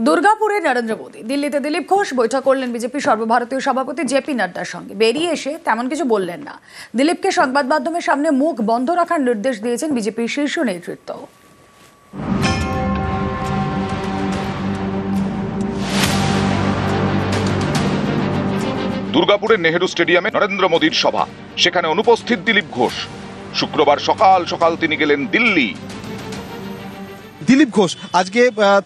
দুর্গাপুরে নরেন্দ্র মোদী, দিল্লিতে দিলীপ ঘোষ বৈঠক করলেন বিজেপি সর্বভারতীয় সভাপতি জেপি নাড্ডার সঙ্গে। বেরিয়ে এসে তেমন কিছু বললেন না। দিলীপকে সংবাদ মাধ্যমের সামনে মুখ বন্ধ রাখার নির্দেশ দিয়েছেন বিজেপির শীর্ষ নেতৃত্ব। দুর্গাপুরের নেহেরু স্টেডিয়ামে নরেন্দ্র মোদীর সভা, সেখানে অনুপস্থিত দিলীপ ঘোষ। শুক্রবার সকাল সকাল তিনি গেলেন দিল্লি। দিলীপ ঘোষ আজকে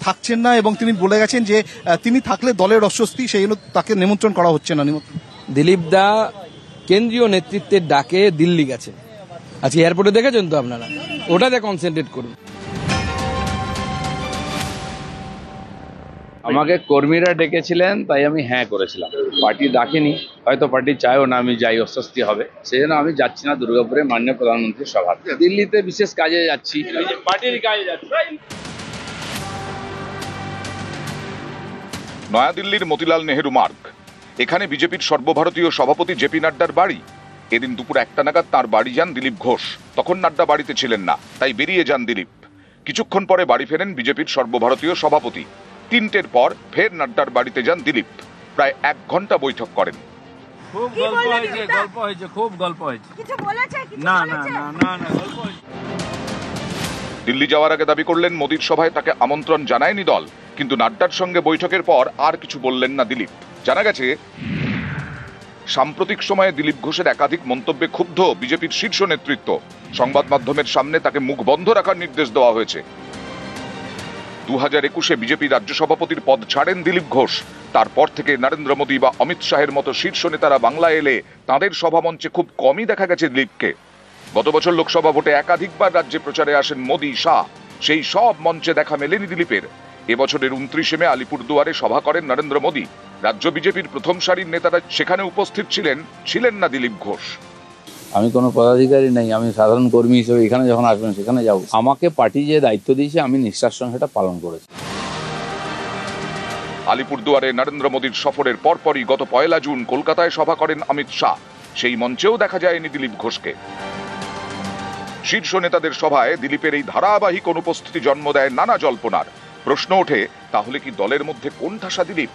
থাকছেন না এবং তিনি বলে গেছেন যে তিনি থাকলে দলের অস্বস্তি, সেই জন্য তাকে নিমন্ত্রণ করা হচ্ছে না। দিলীপ দা কেন্দ্রীয় নেতৃত্বের ডাকে দিল্লি গেছে। আজকে এয়ারপোর্টে দেখেছেন তো আপনারা, ওটাতে কনসেন্ট্রেট করুন। আমাকে কর্মীরা ডেকেছিলেন, তাই আমি হ্যাঁ করেছিলাম। পার্টি ডাকেনি, হয়তো পার্টি চায়ও না আমি যাই, অস্বস্তি হবে, সেই জন্য আমি যাচ্ছি না দুর্গাপুরে মাননীয় প্রধানমন্ত্রীর সভা। দিল্লিতে বিশেষ কাজে যাচ্ছি, পার্টির কাজে যাচ্ছি। নয়াদিল্লির মতিলাল নেহেরু মার্গ, এখানে বিজেপির সর্বভারতীয় সভাপতি জেপি নাড্ডার বাড়ি। এদিন দুপুর 1টা নাগাদ তাঁর বাড়ি যান দিলীপ ঘোষ। তখন নাড্ডা বাড়িতে ছিলেন না, তাই বেরিয়ে যান দিলীপ। কিছুক্ষণ পরে বাড়ি ফেরেন বিজেপির সর্বভারতীয় সভাপতি। 3টের পর ফের নাড্ডার বাড়িতে যান দিলীপ। প্রায় 1 ঘন্টা বৈঠক করেন। খুব গল্প হয়েছে, খুব গল্প হয়েছে। না না না না না গল্প হয়েছে। দিল্লি যাওয়ার আগে দাবি করলেন মোদীর সভায় তাকে আমন্ত্রণ জানায়নি দল, কিন্তু নাড্ডার সঙ্গে বৈঠকের পর আর কিছু বললেন না দিলীপ। জানা গেছে, সাম্প্রতিক সময়ে দিলীপ ঘোষের একাধিক মন্তব্যে ক্ষুব্ধ বিজেপির শীর্ষ নেতৃত্ব। সংবাদ মাধ্যমের সামনে তাকে মুখ বন্ধ রাখার নির্দেশ দেওয়া হয়েছে। 2021-এ বিজেপি রাজ্য সভাপতির পদ ছাড়েন দিলীপ ঘোষ। তারপর থেকে নরেন্দ্র মোদী বা অমিত শাহের মতো শীর্ষ নেতারা বাংলায় এলে তাঁদের সভামঞ্চে খুব কমই দেখা গেছে দিলীপকে। গত বছর লোকসভা ভোটে একাধিকবার রাজ্যে প্রচারে আসেন মোদী, শাহ, সেই সব মঞ্চে দেখা মেলেনি দিলীপের। এবছরের 29শে মে আলিপুরদুয়ারে সভা করেন নরেন্দ্র মোদী। রাজ্য বিজেপির প্রথম সারির নেতারা সেখানে উপস্থিত ছিলেন না দিলীপ ঘোষ। আমি কোনো পদাধিকারী নেই, আমি সাধারণ কর্মী হিসেবে এখানে যখন আসবেন সেখানে যাব। আমাকে পার্টি যে দায়িত্ব দিয়েছে আমি নিষ্ঠার সঙ্গে সেটা পালন করেছি। আলিপুরদুয়ারে নরেন্দ্র মোদীর সফরের পরপরই গত 1 জুন কলকাতায় সভা করেন অমিত শাহ। সেই মঞ্চেও দেখা যায়নি দিলীপ ঘোষকে। শীর্ষ নেতাদের সভায় দিলীপের এই ধারাবাহিক অনুপস্থিতি জন্ম দেয় নানা জল্পনার। প্রশ্ন ওঠে, তাহলে কি দলের মধ্যে কোণঠাসা দিলীপ?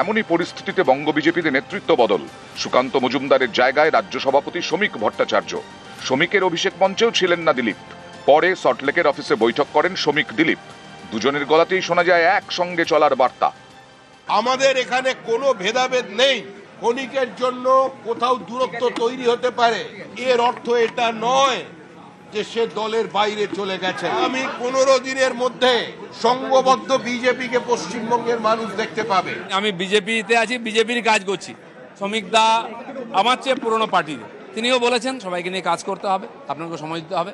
এমনই পরিস্থিতিতে বঙ্গ বিজেপিতে নেতৃত্ব বদল। সুকান্ত মজুমদারের জায়গায় রাজ্য সভাপতি শ্রমিক ভট্টাচার্য। শ্রমিকের অভিষেক মঞ্চেও ছিলেন না দিলীপ। পরে সল্টলেকের অফিসে বৈঠক করেন শ্রমিক দিলীপ। দুজনের গলাতেই শোনা যায় একসঙ্গে চলার বার্তা। আমাদের এখানে কোনো ভেদাভেদ নেই। ক্ষণিকের জন্য কোথাও দূরত্ব তৈরি হতে পারে, এর অর্থ এটা নয় যে সে দলের বাইরে চলে গেছে। আমি 15 দিনের মধ্যে সংঘবদ্ধ বিজেপিকে পশ্চিমবঙ্গের মানুষ দেখতে পাবে। আমি বিজেপিতে আছি, বিজেপির কাজ করছি। শ্রমিক দা আমার চেয়ে পুরনো পার্টিতে, তিনিও বলেছেন সবাইকে নিয়ে কাজ করতে হবে, আপনাকে সময় দিতে হবে।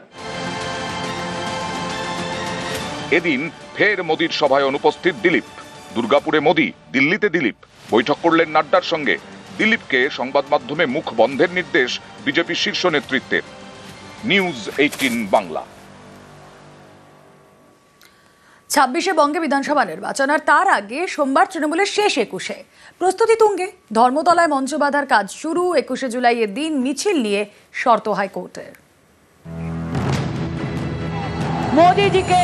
এদিন ফের মোদীর সভায় অনুপস্থিত দিলীপ। দুর্গাপুরে মোদী, দিল্লিতে দিলীপ। বৈঠক করলেন নাড্ডার সঙ্গে। দিলীপকে সংবাদ মাধ্যমে মুখ বন্ধের নির্দেশ বিজেপির শীর্ষ নেতৃত্বের। নিউজ 18 বাংলা। 26শে বঙ্গে বিধানসভা নির্বাচন, আর তার আগে সোমবার তৃণমূলের শেষ 21শে প্রস্তুতি তুঙ্গে। ধর্মতলায় মঞ্চ বাঁধার কাজ শুরু। 21শে জুলাইয়ের দিন মিছিল নিয়ে শর্ত হাইকোর্টের। মোদিজিকে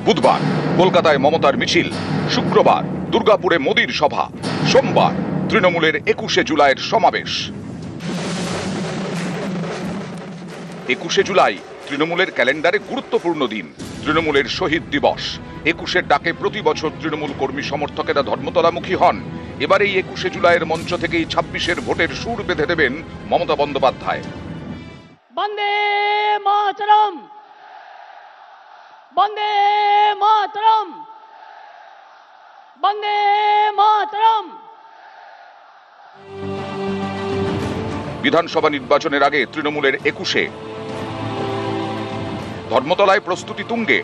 বুধবার কলকাতায় মমতার মিছিল, শুক্রবার দুর্গাপুরে মোদীর সভা, সোমবার তৃণমূলের 21শে জুলাইয়ের সমাবেশ। 21শে জুলাই তৃণমূলের ক্যালেন্ডারে গুরুত্বপূর্ণ দিন। তৃণমূলের শহীদ দিবস। 21শের ডাকে প্রতি বছর তৃণমূল কর্মী সমর্থকেরা ধর্মতলামুখী হন। এবার এই 21শে জুলাইয়ের মঞ্চ থেকেই 26শের ভোটের সুর বেঁধে দেবেন মমতা বন্দ্যোপাধ্যায়। বন্দে মাতরম, বন্দে মাতরম, বন্দে মাতরম। বিধানসভা নির্বাচনের আগে তৃণমূলের 21শে ধর্মতলায় প্রস্তুতি তুঙ্গে।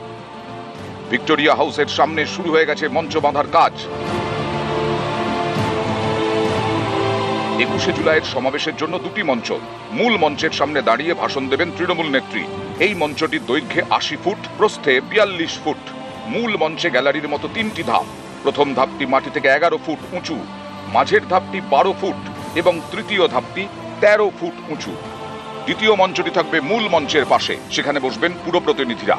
ভিক্টোরিয়া হাউসের সামনে শুরু হয়ে গেছে মঞ্চ বাঁধার কাজ। 21শে জুলাইয়ের সমাবেশের জন্য 2টি মঞ্চ। মূল মঞ্চের সামনে দাঁড়িয়ে ভাষণ দেবেন তৃণমূল নেত্রী। এই মঞ্চটির দৈর্ঘ্যে 80 ফুট, প্রস্থে 42 ফুট। মূল মঞ্চে গ্যালারির মতো 3টি ধাপ। প্রথম ধাপটি মাটি থেকে 11 ফুট উঁচু, মাঝের ধাপটি 12 ফুট এবং তৃতীয় ধাপটি 13 ফুট উঁচু। দ্বিতীয় মঞ্চটি থাকবে মূল মঞ্চের পাশে, সেখানে বসবেন পুর প্রতিনিধিরা।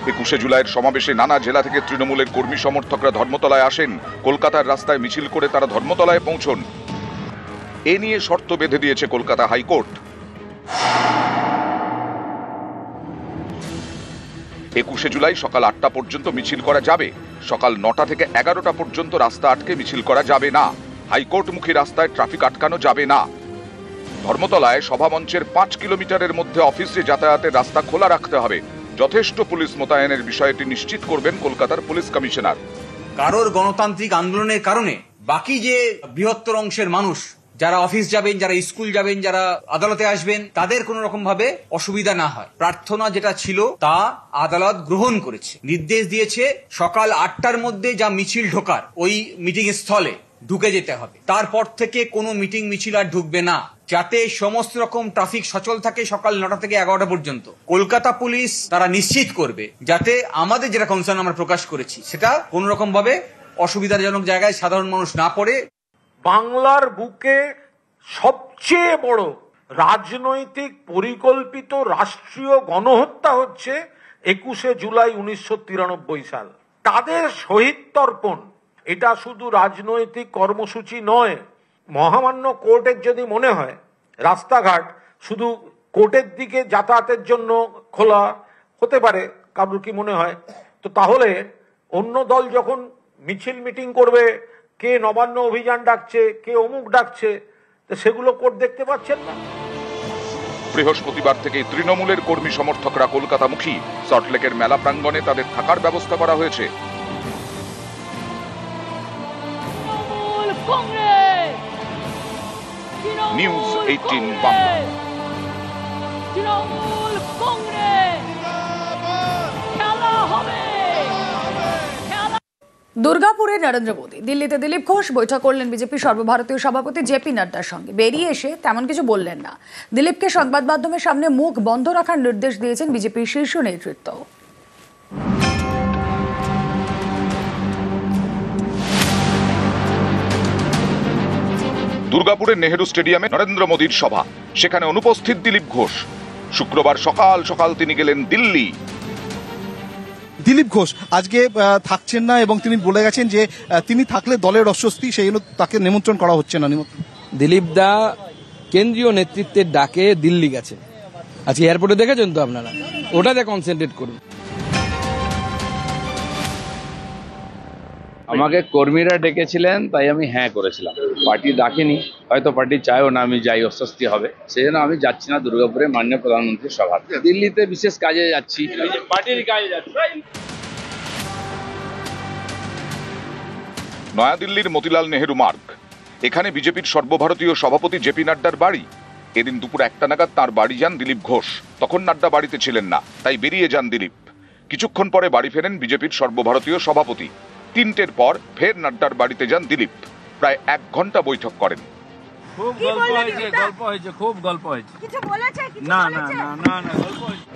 21শে জুলাইয়ের সমাবেশে নানা জেলা থেকে তৃণমূলের কর্মী সমর্থকরা ধর্মতলায় আসেন। কলকাতার রাস্তায় মিছিল করে তারা ধর্মতলায় পৌঁছন। এ নিয়ে শর্ত বেঁধে দিয়েছে কলকাতা হাইকোর্ট। 21শে জুলাই সকাল 8টা পর্যন্ত মিছিল করা যাবে। সকাল 9টা থেকে 11টা পর্যন্ত রাস্তা আটকে মিছিল করা যাবে না। হাইকোর্টমুখী রাস্তায় ট্রাফিক আটকানো যাবে না। ধর্মতলায় সভামঞ্চের 5 কিলোমিটারের মধ্যে অফিসে যাতায়াতের রাস্তা খোলা রাখতে হবে। যথেষ্ট পুলিশ মোতায়েনের বিষয়টি নিশ্চিত করবেন কলকাতার পুলিশ কমিশনার। কারোর গণতান্ত্রিক আন্দোলনের কারণে বাকি যে বৃহত্তর অংশের মানুষ যারা অফিস যাবেন, যারা স্কুল যাবেন, যারা আদালতে আসবেন, তাদের কোন রকম ভাবে অসুবিধা না হয়, প্রার্থনা যেটা ছিল তা আদালত গ্রহণ করেছে। নির্দেশ দিয়েছে সকাল 8টার মধ্যে যা মিছিল ঢোকার ওই মিটিং স্থলে ঢুকে যেতে হবে। তারপর থেকে কোনো মিটিং মিছিল আর ঢুকবে না, যাতে সমস্ত রকম ট্রাফিক সচল থাকে সকাল 9টা থেকে 11টা পর্যন্ত। কলকাতা পুলিশ তারা নিশ্চিত করবে যাতে আমাদের যেটা কনসার্ন আমরা প্রকাশ করেছি সেটা কোন রকম ভাবে অসুবিধাজনক জায়গায় সাধারণ মানুষ না পড়ে। বাংলার বুকে সবচেয়ে বড় রাজনৈতিক পরিকল্পিত রাষ্ট্রীয় গণহত্যা হচ্ছে 21শে জুলাই 1993 সাল। তাদের শহীদ তর্পণ এটা শুধু রাজনৈতিক কর্মসূচি নয়। মহামান্য কোর্টের যদি মনে হয় রাস্তাঘাট শুধু কোর্টের দিকে যাতায়াতের জন্য খোলা হতে পারে, কারোর কি মনে হয়, তো তাহলে অন্য দল যখন মিছিল মিটিং করবে, কে নবান্ন অভিযান ডাকছে, কে অমুক ডাকছে, তো সেগুলো কোর্ট দেখতে পাচ্ছেন না। বৃহস্পতিবার থেকে তৃণমূলের কর্মী সমর্থকরা কলকাতামুখী। সল্টলেকের মেলা প্রাঙ্গণে তাদের থাকার ব্যবস্থা করা হয়েছে। নিউজ 18 বাংলা। তৃণমূল কংগ্রেস খেলা হবে। দুর্গাপুরে নরেন্দ্র মোদী, দিল্লিতে দিলীপ ঘোষ বৈঠক করলেন বিজেপি সর্বভারতীয় সভাপতি জেপি নাড্ডার সঙ্গে। বেরিয়ে এসে তেমন কিছু বললেন না। দিলীপকে সংবাদ মাধ্যমের সামনে মুখ বন্ধ রাখার নির্দেশ দিয়েছেন বিজেপির শীর্ষ নেতৃত্ব। দুর্গাপুরের নেহেরু স্টেডিয়ামে নরেন্দ্র মোদীর সভা, সেখানে অনুপস্থিত দিলীপ ঘোষ। শুক্রবার সকাল সকাল তিনি গেলেন দিল্লি। দিলীপ ঘোষ আজকে থাকছেন না এবং তিনি বলে গেছেন যে তিনি থাকলে দলের অস্বস্তি, সেই জন্য তাকে নিমন্ত্রণ করা হচ্ছে না। দিলীপ দা কেন্দ্রীয় নেতৃত্বের ডাকে দিল্লি গেছে। আজকে এয়ারপোর্টে দেখেছেন তো আপনারা, ওটাতে কনসেন্ট্রেট করুন। আমাকে কর্মীরা ডেকেছিলেন, তাই আমি হ্যাঁ করেছিলাম। পার্টি ডাকেনি, হয়তো পার্টি চায়ও না আমি যাই, অস্বস্তি হবে, সেই জন্য আমি যাচ্ছি না দুর্গাপুরে মাননীয় প্রধানমন্ত্রীর সভা। দিল্লিতে বিশেষ কাজে যাচ্ছি, পার্টির কাজে যাচ্ছি। নয়াদিল্লির মতিলাল নেহেরু মার্গ, এখানে বিজেপির সর্বভারতীয় সভাপতি জেপি নাড্ডার বাড়ি। এদিন দুপুর 1টা নাগাদ তাঁর বাড়ি যান দিলীপ ঘোষ। তখন নাড্ডা বাড়িতে ছিলেন না, তাই বেরিয়ে যান দিলীপ। কিছুক্ষণ পরে বাড়ি ফেরেন বিজেপির সর্বভারতীয় সভাপতি। 3টের পর ফের নাড্ডার বাড়িতে যান দিলীপ। প্রায় 1 ঘন্টা বৈঠক করেন। খুব গল্প হয়েছে, খুব গল্প হয়েছে। না না না না না, গল্প হয়েছে।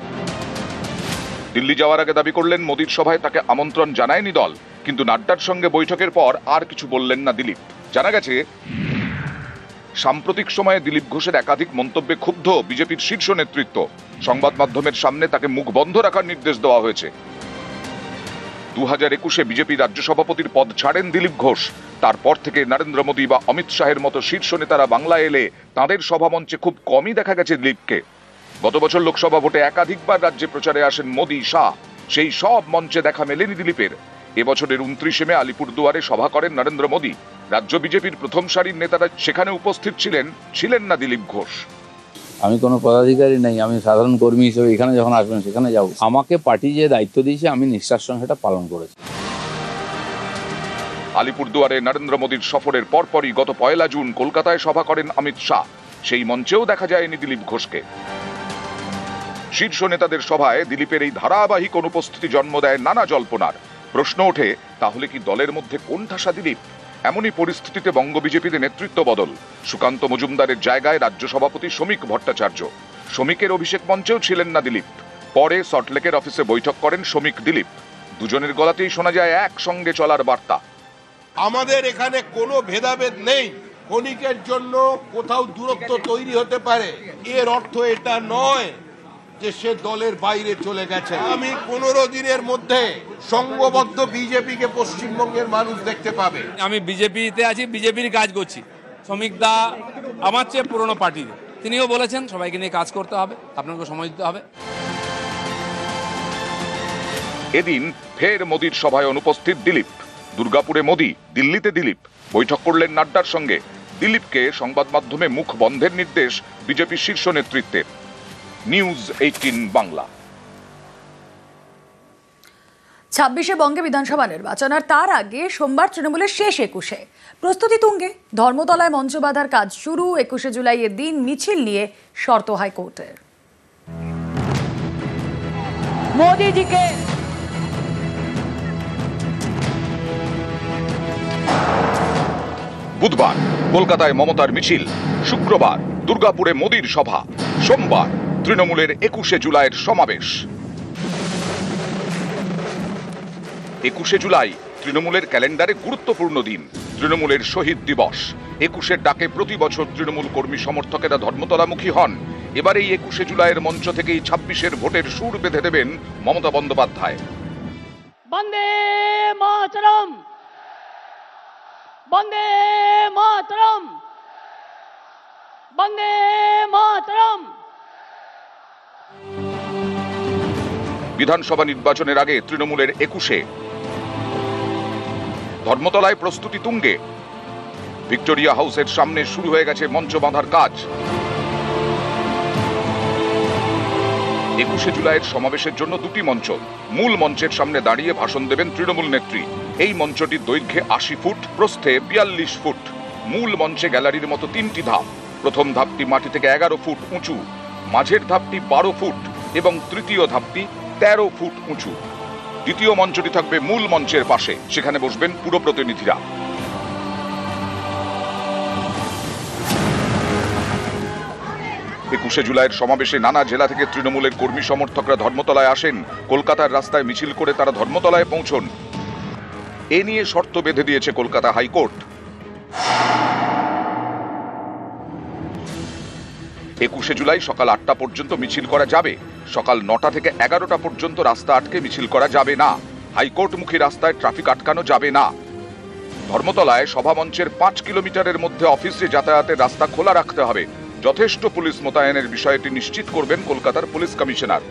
দিল্লি যাওয়ার আগে দাবি করলেন মোদীর সভায় তাকে আমন্ত্রণ জানায়নি দল, কিন্তু নাড্ডার সঙ্গে বৈঠকের পর আর কিছু বললেন না দিলীপ। জানা গেছে সাম্প্রতিক সময়ে দিলীপ ঘোষের একাধিক মন্তব্যে ক্ষুব্ধ বিজেপির শীর্ষ নেতৃত্ব। সংবাদ মাধ্যমের সামনে তাকে মুখ বন্ধ রাখার নির্দেশ দেওয়া হয়েছে। 2021-এ বিজেপি রাজ্য সভাপতির পদ ছাড়েন দিলীপ ঘোষ। তারপর থেকে নরেন্দ্র মোদী বা অমিত শাহের মতো শীর্ষ নেতারা বাংলায় এলে তাঁদের সভামঞ্চে খুব কমই দেখা গেছে দিলীপকে। গত বছর লোকসভা ভোটে একাধিকবার রাজ্যে প্রচারে আসেন মোদী, শাহ, সেই সব মঞ্চে দেখা মেলেনি দিলীপের। এবছরের 29শে মে আলিপুরদুয়ারে সভা করেন নরেন্দ্র মোদী। রাজ্য বিজেপির প্রথম সারির নেতারা সেখানে উপস্থিত ছিলেন না দিলীপ ঘোষ। আমি কোনো পদাধিকারী নেই, আমি সাধারণ কর্মী হিসেবে এখানে যখন আসবেন সেখানে যাব। আমাকে পার্টি যে দায়িত্ব দিয়েছে আমি নিষ্ঠার সঙ্গে সেটা পালন করেছি। আলিপুরদুয়ারে নরেন্দ্র মোদীর সফরের পরপরই গত 1 জুন কলকাতায় সভা করেন অমিত শাহ। সেই মঞ্চেও দেখা যায়নি দিলীপ ঘোষকে। শীর্ষ নেতাদের সভায় দিলীপের এই ধারাবাহিক অনুপস্থিতি জন্ম দেয় নানা জল্পনার। প্রশ্ন ওঠে, তাহলে কি দলের মধ্যে কোণঠাসা দিলীপ? এমনই পরিস্থিতিতে বঙ্গ বিজেপিতে নেতৃত্ব বদল। সুকান্ত মজুমদারের জায়গায় রাজ্য সভাপতি শ্রমিক ভট্টাচার্য। শ্রমিকের অভিষেক মঞ্চেও ছিলেন না দিলীপ। পরে সল্টলেকের অফিসে বৈঠক করেন শ্রমিক দিলীপ। দুজনের গলাতেই শোনা যায় একসঙ্গে চলার বার্তা। আমাদের এখানে কোনো ভেদাভেদ নেই। ক্ষণিকের জন্য কোথাও দূরত্ব তৈরি হতে পারে, এর অর্থ এটা নয় যে সে দলের বাইরে চলে গেছে। আমি 15 দিনের মধ্যে সংঘবদ্ধ বিজেপিকে পশ্চিমবঙ্গের মানুষ দেখতে পাবে। আমি বিজেপিতে আছি, বিজেপির কাজ করছি। শ্রমিক দা আমার চেয়ে পুরনো পার্টিতে, তিনিও বলেছেন সবাইকে নিয়ে কাজ করতে হবে, আপনাকে সময় দিতে হবে। এদিন ফের মোদির সভায় অনুপস্থিত দিলীপ। দুর্গাপুরে মোদি, দিল্লিতে দিলীপ। বৈঠক করলেন নাড্ডার সঙ্গে। দিলীপকে সংবাদ মাধ্যমে মুখ বন্ধের নির্দেশ বিজেপি শীর্ষ নেতৃত্বের। নিউজ 18 বাংলা। 26শে বঙ্গে বিধানসভা নির্বাচন, আর তার আগে সোমবার তৃণমূলের শেষ 21শে প্রস্তুতি তুঙ্গে। ধর্মতলায় মঞ্চ বাঁধার কাজ শুরু। 21শে জুলাইয়ের দিন মিছিল নিয়ে শর্ত হাইকোর্টের। মোদিজিকে বুধবার কলকাতায় মমতার মিছিল, শুক্রবার দুর্গাপুরে মোদির সভা, সোমবার তৃণমূলের 21শে জুলাইয়ের সমাবেশ। 21শে জুলাই তৃণমূলের ক্যালেন্ডারে গুরুত্বপূর্ণ দিন। তৃণমূলের শহীদ দিবস। 21শের ডাকে প্রতি বছর তৃণমূল কর্মী সমর্থকেরা ধর্মতলামুখী হন। এবার এই 21শে জুলাইয়ের মঞ্চ থেকেই 26শের ভোটের সুর বেঁধে দেবেন মমতা বন্দ্যোপাধ্যায়। বন্দে মাতরম, বন্দে মাতরম, বন্দে মাতরম। বিধানসভা নির্বাচনের আগে তৃণমূলের 21শে ধর্মতলায় প্রস্তুতি তুঙ্গে। ভিক্টোরিয়া হাউসের সামনে শুরু হয়ে গেছে মঞ্চ বাঁধার কাজ। 21শে জুলাইয়ের সমাবেশের জন্য দুটি মঞ্চ। মূল মঞ্চের সামনে দাঁড়িয়ে ভাষণ দেবেন তৃণমূল নেত্রী। এই মঞ্চটির দৈর্ঘ্যে 80 ফুট, প্রস্থে 42 ফুট। মূল মঞ্চে গ্যালারির মতো 3টি ধাপ। প্রথম ধাপটি মাটি থেকে 11 ফুট উঁচু, মাঝের ধাপটি 12 ফুট এবং তৃতীয় ধাপটি 13 ফুট উঁচু। দ্বিতীয় মঞ্চটি থাকবে মূল মঞ্চের পাশে, সেখানে বসবেন পুর প্রতিনিধিরা। 21শে জুলাইয়ের সমাবেশে নানা জেলা থেকে তৃণমূলের কর্মী সমর্থকরা ধর্মতলায় আসেন। কলকাতার রাস্তায় মিছিল করে তারা ধর্মতলায় পৌঁছন। এ নিয়ে শর্ত বেঁধে দিয়েছে কলকাতা হাইকোর্ট। 21শে জুলাই সকাল 8টা পর্যন্ত মিছিল করা যাবে। সকাল 9টা থেকে 11টা পর্যন্ত রাস্তা আটকে মিছিল করা যাবে না। হাইকোর্টমুখী রাস্তায় ট্রাফিক আটকানো যাবে না। ধর্মতলায় সভামঞ্চের 5 কিলোমিটারের মধ্যে অফিসে যাতায়াতের রাস্তা খোলা রাখতে হবে। যথেষ্ট পুলিশ মোতায়েনের বিষয়টি নিশ্চিত করবেন কলকাতার পুলিশ কমিশনার।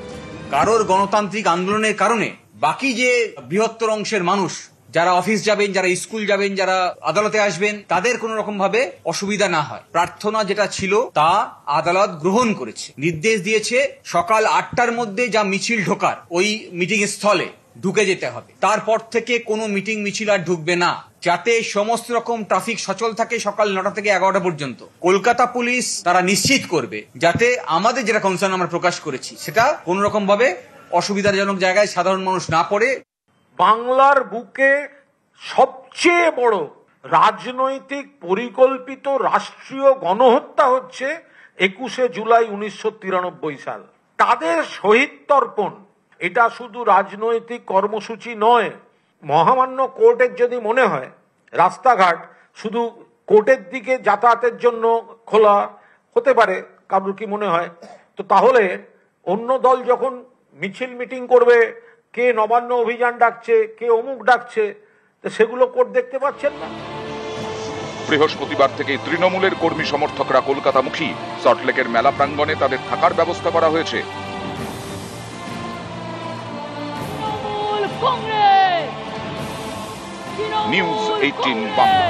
কারোর গণতান্ত্রিক আন্দোলনের কারণে বাকি যে বৃহত্তর অংশের মানুষ যারা অফিস যাবেন, যারা স্কুল যাবেন, যারা আদালতে আসবেন, তাদের কোনো রকম ভাবে অসুবিধা না হয়, প্রার্থনা যেটা ছিল তা আদালত গ্রহণ করেছে। নির্দেশ দিয়েছে সকাল 8টার মধ্যে যা মিছিল ঢোকার ওই মিটিং স্থলে ঢুকে যেতে হবে। তারপর থেকে কোনো মিটিং মিছিল আর ঢুকবে না, যাতে সমস্ত রকম ট্রাফিক সচল থাকে সকাল 9টা থেকে 11টা পর্যন্ত। কলকাতা পুলিশ তারা নিশ্চিত করবে যাতে আমাদের যেটা কনসার্ন আমরা প্রকাশ করেছি সেটা কোনো রকম ভাবে অসুবিধাজনক জায়গায় সাধারণ মানুষ না পড়ে। বাংলার বুকে সবচেয়ে বড় রাজনৈতিক পরিকল্পিত রাষ্ট্রীয় গণহত্যা হচ্ছে 21শে জুলাই 1993 সাল। তাদের শহীদ তর্পণ এটা শুধু রাজনৈতিক কর্মসূচি নয়। মহামান্য কোর্টের যদি মনে হয় রাস্তাঘাট শুধু কোর্টের দিকে যাতায়াতের জন্য খোলা হতে পারে, কারোর কি মনে হয়, তো তাহলে অন্য দল যখন মিছিল মিটিং করবে, কে নবান্ন অভিযান ডাকছে, কে অমুক ডাকছে, তো সেগুলো কোর্ট দেখতে পাচ্ছেন না। বৃহস্পতিবার থেকে তৃণমূলের কর্মী সমর্থকরা কলকাতামুখী। সল্টলেকের মেলা প্রাঙ্গণে তাদের থাকার ব্যবস্থা করা হয়েছে। নিউজ 18 বাংলা।